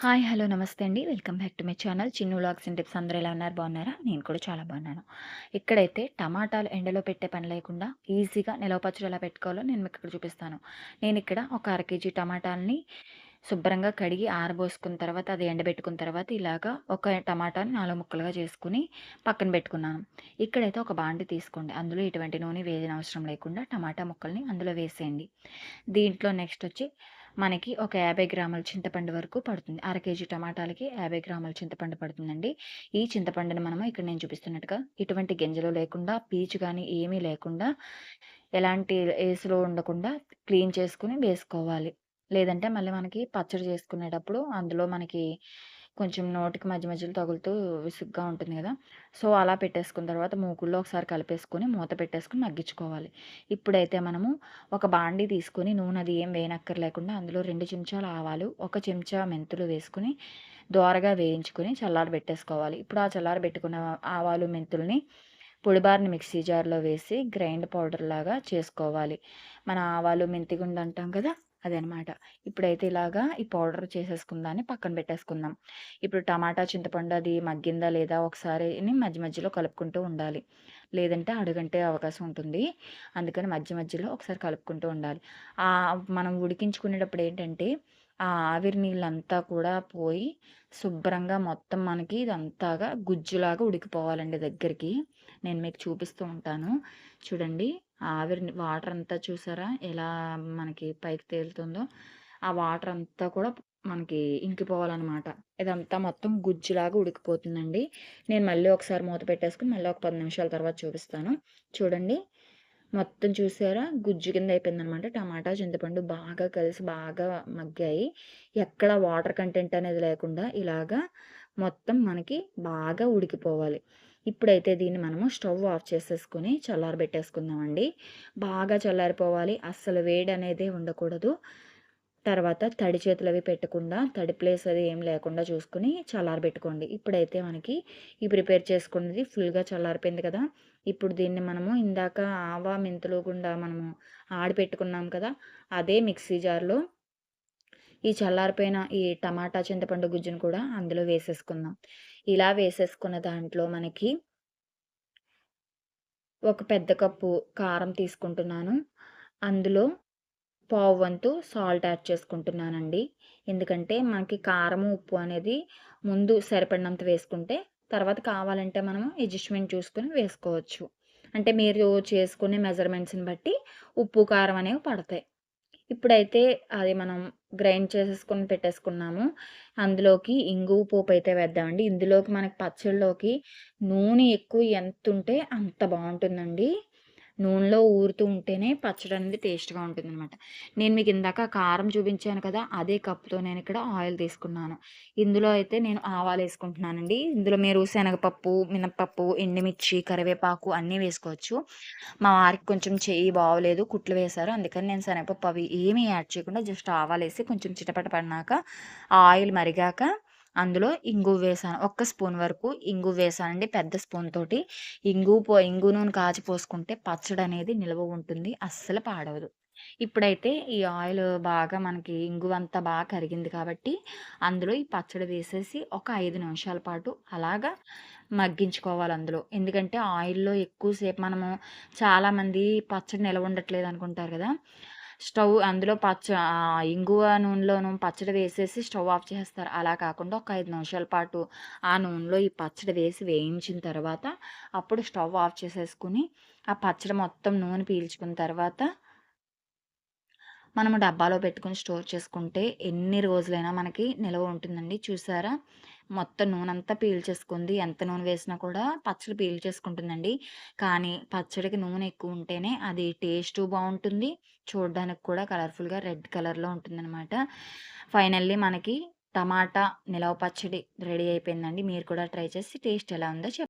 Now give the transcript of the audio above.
Hi. Hello. నమస్తే అండి. Welcome back to my channel Chinnu vlogs and tips. అందరూ ఎలా ఉన్నారు? బాగున్నారా? నేను కూడా చాలా బాగున్నాను. ఇక్కడైతే టమాటాలు ఎండలో పెట్టే పని లేకుండా ఈజీగా నిలవ పచ్చడి ఎలా పెట్టుకోవాలో నేను మీకు ఇక్కడ చూపిస్తాను. నేను ఇక్కడ ఒక అర కేజీ టమాటాలని శుభ్రంగా కడిగి ఆరబోసుకున్న తర్వాత అది ఎండబెట్టుకున్న తర్వాత ఇలాగా ఒక టమాటాని 4 ముక్కలుగా చేసుకొని పక్కన పెట్టుకున్నాను. ఇక్కడైతే ఒక బాండి తీసుకోండి. అందులో ఎటువంటి నూనె వేయనవసరం లేకుండా టమాటా ముక్కల్ని అందులో వేసేయండి. దీంట్లో నెక్స్ట్ వచ్చి మనకి ఒక 50 గ్రాముల చింతపండు వరకు పడుతుంది. అర కేజీ టమాటాలకి 50 గ్రాముల చింతపండు పడుతుందండి. ఈ చింతపండుని మనము ఇక్కడ నేను చూపిస్తున్నట్టుగా ఎటువంటి గింజలు లేకుండా, పీచు గానీ ఏమీ లేకుండా, ఎలాంటి ఏసులో ఉండకుండా క్లీన్ చేసుకొని వేసుకోవాలి. లేదంటే మళ్ళీ మనకి పచ్చడి చేసుకునేటప్పుడు అందులో మనకి కొంచెం నోటికి మధ్య మధ్యలో తగులుతూ విసుగ్గా ఉంటుంది కదా! సో, అలా పెట్టేసుకున్న తర్వాత మూకుల్లో ఒకసారి కలిపేసుకొని మూత పెట్టేసుకొని మగ్గించుకోవాలి. ఇప్పుడైతే మనము ఒక బాండీ తీసుకొని నూనె అది ఏం వేయనక్కర్లేకుండా అందులో 2 చెంచాల ఆవాలు, 1 చెంచా మెంతులు వేసుకొని దోరగా వేయించుకొని చల్లారబెట్టేసుకోవాలి. ఇప్పుడు ఆ చల్లారబెట్టుకున్న ఆవాలు, మెంతుల్ని పొడిబారిన మిక్సీ జార్‌లో వేసి గ్రైండ్ పౌడర్ లాగా చేసుకోవాలి. మన ఆవాలు, మెంతి గుండు అంటాం కదా! అదనమాట. ఇప్పుడైతే ఇలాగా ఈ పౌడర్ చేసేసుకున్న దాన్ని పక్కన పెట్టేసుకుందాం. ఇప్పుడు టమాటా, చింతపండు అది మగ్గిందా లేదా ఒకసారిని మధ్య మధ్యలో కలుపుకుంటూ ఉండాలి. లేదంటే అడుగంటే అవకాశం ఉంటుంది. అందుకని మధ్య మధ్యలో ఒకసారి కలుపుకుంటూ ఉండాలి. మనం ఉడికించుకునేటప్పుడు ఏంటంటే ఆ ఆవిరి నీళ్ళంతా కూడా పోయి శుభ్రంగా మొత్తం మనకి ఇదంతాగా గుజ్జులాగా ఉడికిపోవాలండి దగ్గరికి. నేను మీకు చూపిస్తూ ఉంటాను. చూడండి. ఆ ఆవిరిని వాటర్ అంతా చూసారా? ఎలా మనకి పైకి తేలుతుందో. ఆ వాటర్ అంతా కూడా మనకి ఇంకిపోవాలనమాట. ఇదంతా మొత్తం గుజ్జులాగా ఉడికిపోతుందండి. నేను మళ్ళీ ఒకసారి మూత పెట్టేసుకొని మళ్ళీ ఒక 10 నిమిషాల తర్వాత చూపిస్తాను. చూడండి. మొత్తం చూసారా? గుజ్జు కింద అయిపోయిందనమాట. టమాటా, చింతపండు బాగా కలిసి బాగా మగ్గాయి. ఎక్కడ వాటర్ కంటెంట్ అనేది లేకుండా ఇలాగా మొత్తం మనకి బాగా ఉడికిపోవాలి. ఇప్పుడైతే దీన్ని మనము స్టవ్ ఆఫ్ చేసేసుకొని చల్లారబెట్టేసుకుందామండి. బాగా చల్లారిపోవాలి. అస్సలు వేడి అనేదే ఉండకూడదు. తర్వాత తడి చేతులవి పెట్టకుండా, తడి ప్లేస్ అది ఏం లేకుండా చూసుకొని చల్లారబెట్టుకోండి. ఇప్పుడైతే మనకి ఈ ప్రిపేర్ చేసుకున్నది ఫుల్‌గా చల్లారిపోయింది కదా! ఇప్పుడు దీన్ని మనము ఇందాక మెంతులు గుండా మనము ఆడిపెట్టుకున్నాం కదా! అదే మిక్సీ జార్‌లో ఈ చల్లారిపోయిన ఈ టమాటా, చింతపండు గుజ్జును కూడా అందులో వేసేసుకుందాం. ఇలా వేసేసుకున్న దాంట్లో మనకి ఒక పెద్ద కప్పు కారం తీసుకుంటున్నాను. అందులో పావు వంతు సాల్ట్ యాడ్ చేసుకుంటున్నానండి. ఎందుకంటే మనకి కారము, ఉప్పు అనేది ముందు సరిపడినంత వేసుకుంటే, తర్వాత కావాలంటే మనము అడ్జస్ట్‌మెంట్ చూసుకొని వేసుకోవచ్చు. అంటే మీరు చేసుకునే మెజర్‌మెంట్స్‌ని బట్టి ఉప్పు, కారం అనేవి పడతాయి. ఇప్పుడైతే అది మనం గ్రైండ్ చేసేసుకొని పెట్టేసుకున్నాము. అందులోకి ఇంగువ పోపయితే వేద్దామండి. ఇందులోకి మనకి పచ్చడిలోకి నూనె ఎక్కువ ఎంతుంటే అంత బావుంటుందండి. నూనెలో ఊరుతూ ఉంటేనే పచ్చడనేది టేస్ట్‌గా ఉంటుందనమాట. నేను మీకు ఇందాక కారం చూపించాను కదా! అదే కప్‌తో నేనిక్కడ ఆయిల్ తీసుకున్నాను. ఇందులో అయితే నేను ఆవాలేసుకుంటున్నానండి. ఇందులో మీరు శనగపప్పు, మినపప్పు, ఎండుమిర్చి, కరివేపాకు అన్నీ వేసుకోవచ్చు. మా వారికి కొంచెం చెయ్యి బాగోలేదు. కుట్లు వేశారు. అందుకని నేను శనగపప్పు అవి ఏమీ యాడ్ చేయకుండా జస్ట్ ఆవాలేసి కొంచెం చిటపట పడినాక ఆ ఆయిల్ మరిగాక అందులో ఇంగువ వేశాను. ఒక్క స్పూన్ వరకు ఇంగువ వేశానండి పెద్ద స్పూన్ తోటి. ఇంగువ నూనె కాచి పోసుకుంటే పచ్చడనేది నిల్వ ఉంటుంది. అస్సలు పాడవదు. ఇప్పుడైతే ఈ ఆయిల్ బాగా మనకి ఇంగువంతా బాగా కరిగింది కాబట్టి అందులో ఈ పచ్చడి వేసేసి ఒక 5 నిమిషాల పాటు అలాగా మగ్గించుకోవాలి అందులో. ఎందుకంటే ఆయిల్‌లో ఎక్కువ సేపు మనము చాలామంది పచ్చడి నిలవ ఉండట్లేదు అనుకుంటారు కదా! అందులో ఇంగువ నూనెలోను పచ్చడి వేసేసి స్టవ్ ఆఫ్ చేసేస్తారు. అలా కాకుండా ఒక 5 నిమిషాల పాటు ఆ నూనెలో ఈ పచ్చడి వేసి వేయించిన తర్వాత అప్పుడు స్టవ్ ఆఫ్ చేసేసుకొని ఆ పచ్చడి మొత్తం నూనె పీల్చుకున్న తర్వాత మనము డబ్బాలో పెట్టుకొని స్టోర్ చేసుకుంటే ఎన్ని రోజులైనా మనకి నిలవ ఉంటుందండి. చూసారా? మొత్తం నూనంతా పీల్చేసుకుంది. ఎంత నూనె వేసినా కూడా పచ్చడి పీల్చేసుకుంటుందండి. కానీ పచ్చడికి నూనె ఎక్కువ ఉంటేనే అది టేస్టు బావుంటుంది. చూడడానికి కూడా కలర్‌ఫుల్‌గా రెడ్ కలర్‌లో ఉంటుందనమాట. ఫైనల్లీ మనకి టమాటా నిలవ పచ్చడి రెడీ అయిపోయిందండి. మీరు కూడా ట్రై చేసి టేస్ట్ ఎలా ఉందో